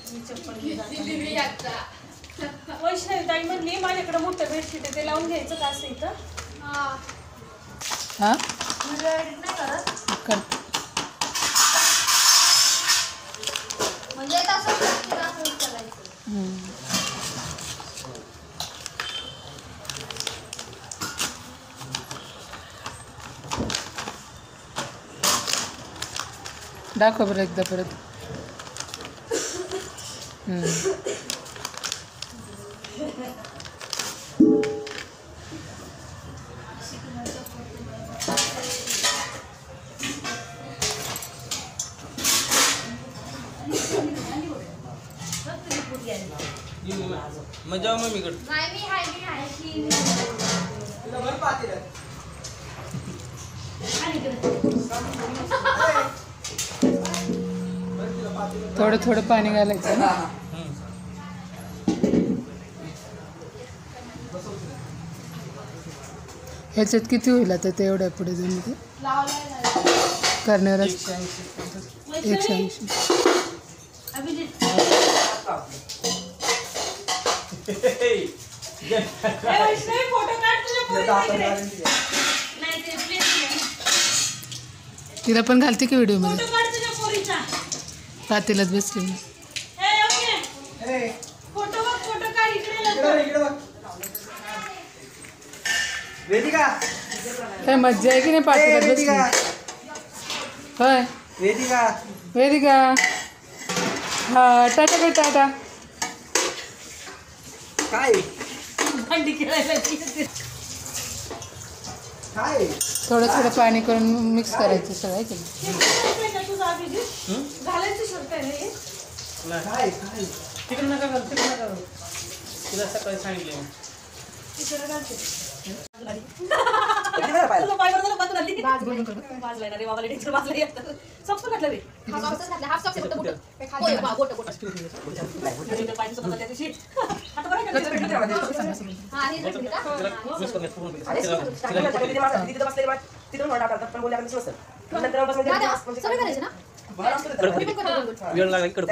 मी चप्पल वैष्णवी ताई म्हणली माझ्याकडे मोठं बेडशीट आहे ते लावून घ्यायचं का असं इथं. हां नाही करत करते. म्हणजे करायचं. दाखव बरं एकदा परत. मग जाऊ मम्मीकडे. थोडं थोडं पाणी घालायचं ना. ह्याच्यात किती होईल आता ते एवढ्या पुढे जाऊन ते करण्यावर 180. तिला पण घालते की व्हिडिओ मध्ये. पातेलात बसली मी. काय मज्जा आहे की नाही पातेलात बसली. होय वेदिका. हा टाटा कर टाटा. काय थोडं थोडं पाणी करून मिक्स करायचं सगळं की तिकडे नका घाल तिला सकाळी सांगितलं. वेळ लागला इकडे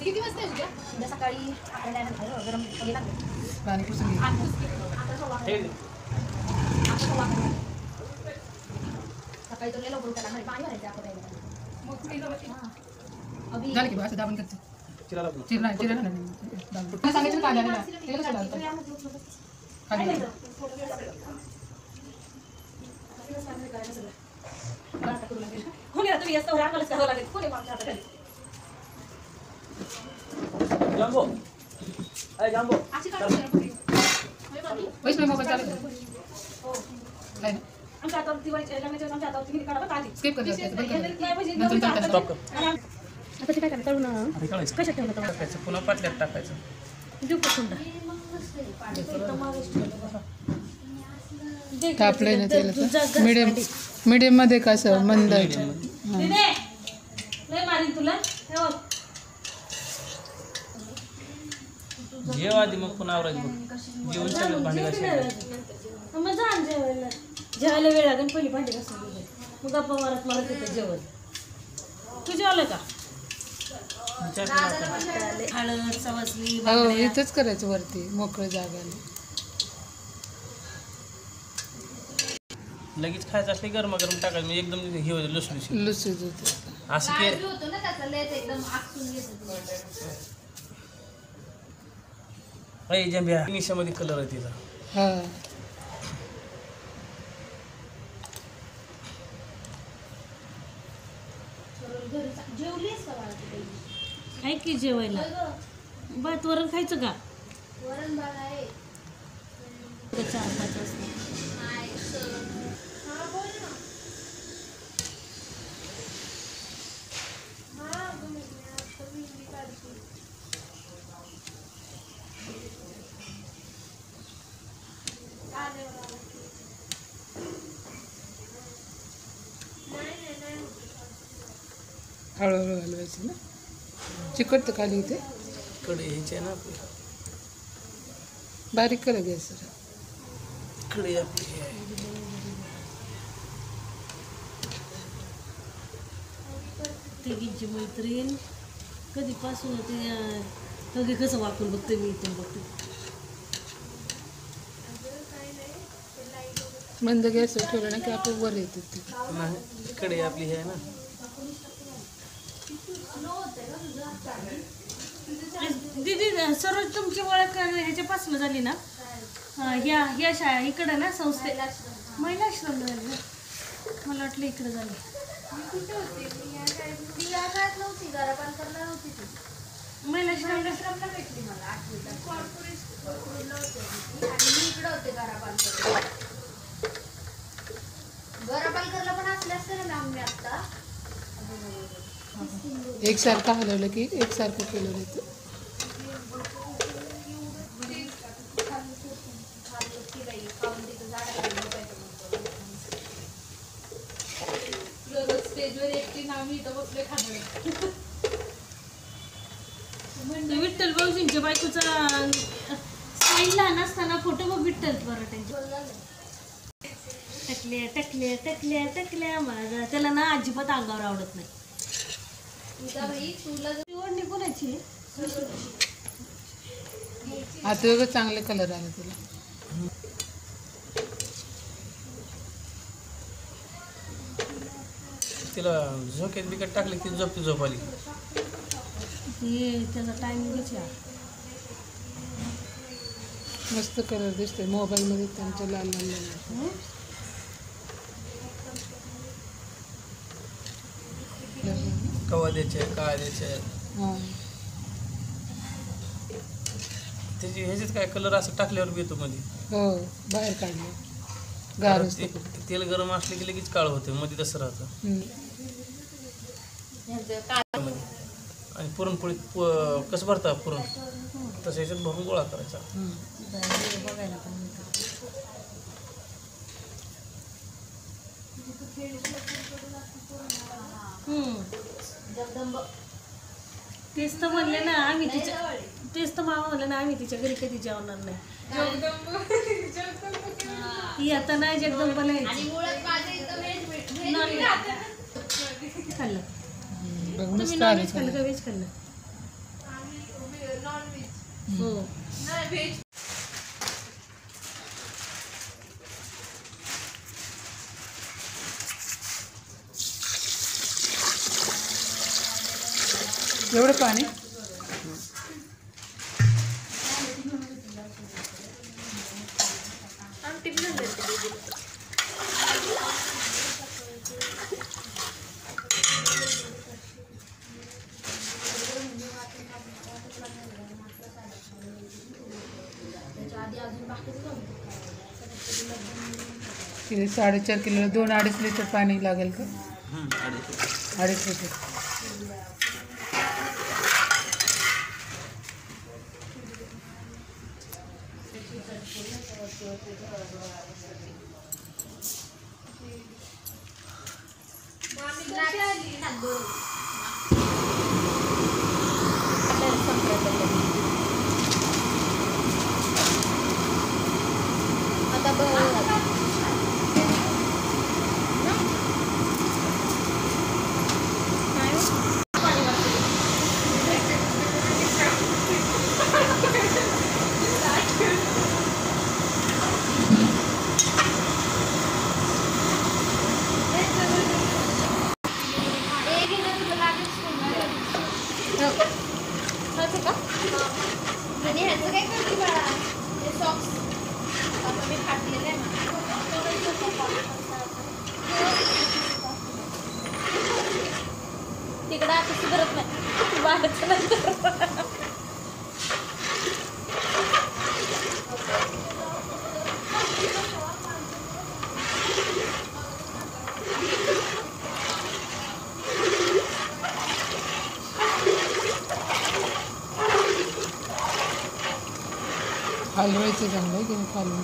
किती वाजता उद्या सकाळी पाणी पुसून घे. सकाळी तो लवकर उठायला पाणी भरायचं आपण झालं की असं दाबून करते. चिरला सांगायचं पाणी आलेला ते कसं लागतं खाली कोणी आता मी असं आम्हालाच करावं लागेल. कोणी मागच्या हाताखाली जांबो अरे जांबो वैष्णवी मोबाईल चालू आहे ना. आमच्या हातावर दिवाळी आमच्या हातावर तुम्ही काढा काढी स्किप कर नंतर स्टॉप कर. आता ते काय करायचं तळून कशात ठेवलं टाकायचं पुन्हा पातल्यात टाकायचं. देऊ पटून तापलंय ना तेल. मीडियम मध्ये कसं मंद. लय मारीन तुला जेव आधी मग पुन्हा आवरायचं बघ. जेवण सगळं भांडी घासायचं. मग जा जेवायला. जेवायला वेळ लागेल पहिली भांडी घासून मग गप्पा मारत मारत येतं जेवण. तू जेवलं का? हळद सवसली हो इथंच करायचं वरती मोकळं जागाने. लगेच खायचं असले गरमागरम टाकायचं म्हणजे एकदम हे होतं लुसलुशीत. लुसीत होते. असं के जंब्या निशामध्ये कलर आहे तिचा. हा काय की जेवायला भात वरण खायचं का? 4-5 वाजता हळूहळू हलवायचं ना. चिकट तर खाली इथे कडे ह्याची आहे ना आपली बारीक करा गॅस जरा. कडे आपली हे आहे. तिघींची मैत्रीण कधीपासून ते दोघे कसं वाकून बघते मी इथून बघते. मंद गॅसवर ठेवलं ना की आपण वर येते ते. नाही कडे आपली हे आहे ना. दीदी सर्व तुमची ओळख ह्याच्यापासून झाली ना ह्या शाळा इकडं ना संस्थे महिला आश्रमला झाली ना. मला वाटलं इकडं झालं. महिला आश्रमला भेटली मला 8वीला कॉर्पोरेट स्कूलला होते आणि मी इकडे होते गरापालकरला पण असले असते ना मॅम मी आता एकसारखं हलवलं की एकसारखं केलं होतं. स्टेजवर एकटी नाव इथं बसले खाणार. विठ्ठल भाऊजींच्या बायकोचा स्टाईल लहान असताना फोटो बघ विठ्ठल पराठ्यांचे. टकल्या टकल्या टकल्या टकल्या माझा त्याला ना अजिबात अंगावर आवडत नाही. तुझा भाई तुला ओढणी कोणाची आता वेगळं चांगले कलर आले तुला. तिला झोक्यात बिकट टाकली की झोपती झोप आली. त्याचा टायमिंगच आहे. मस्त कलर दिसते मोबाईलमध्ये त्यांच्या लाल लाल लाल. कवा द्यायचे काय द्यायचे हां त्याची ह्याच्यात काय कलर असं टाकल्यावर येतो मध्ये. हो बाहेर काढलं गार असतं. तेल गरम असले की लगेच काळ होते मध्ये तसं राहतं. आणि पुरणपोळी कसं भरता पुरण तसं ह्याच्यात भरून गोळा करायचा. बघायला पण जगदंब तेच तर म्हणले ना आम्ही तिच्या तेच तर मामा म्हणलं ना आम्ही तिच्या घरी कधी जेवणार नाही. ही आता नाही जगदंबाला आणि यायची. मुळात माझ्या इथं व्हेज खाल्लं बघ तुम्ही मस्त नॉनव्हेज आले खाल्लं का व्हेज खाल्लं? नॉनव्हेज हो नाही व्हेज. एवढं पाणी किती 4.5 किलोला 2-2.5 लिटर पाणी लागेल का? 2.5 लिटर. आणि ह्याचं काय करते बाळा ते सॉक्स आता मी फाटलेलं आहे तिकडं आता सुधारत नाही बाहेरचं नंतर. हलवायचं चांगलं की खालून.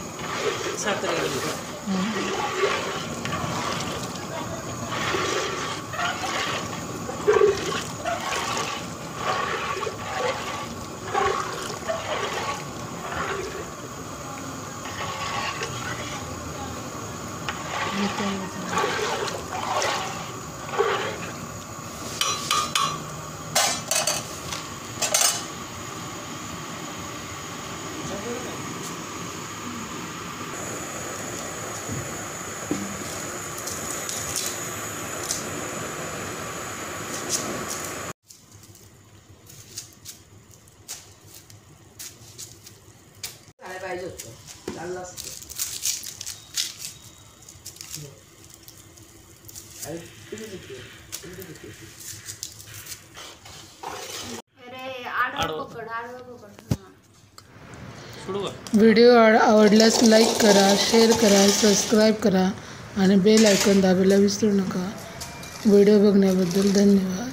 अरे आडवा पकड हां. सोडू का? व्हिडिओ आवडल्यास लाईक करा, शेअर करा, सबस्क्राईब करा आणि बेल आयकॉन दाबायला विसरू नका. व्हिडिओ बघण्याबद्दल धन्यवाद.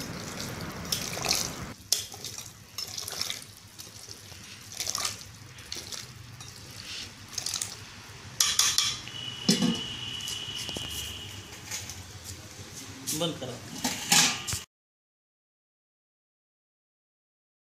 बंद करा.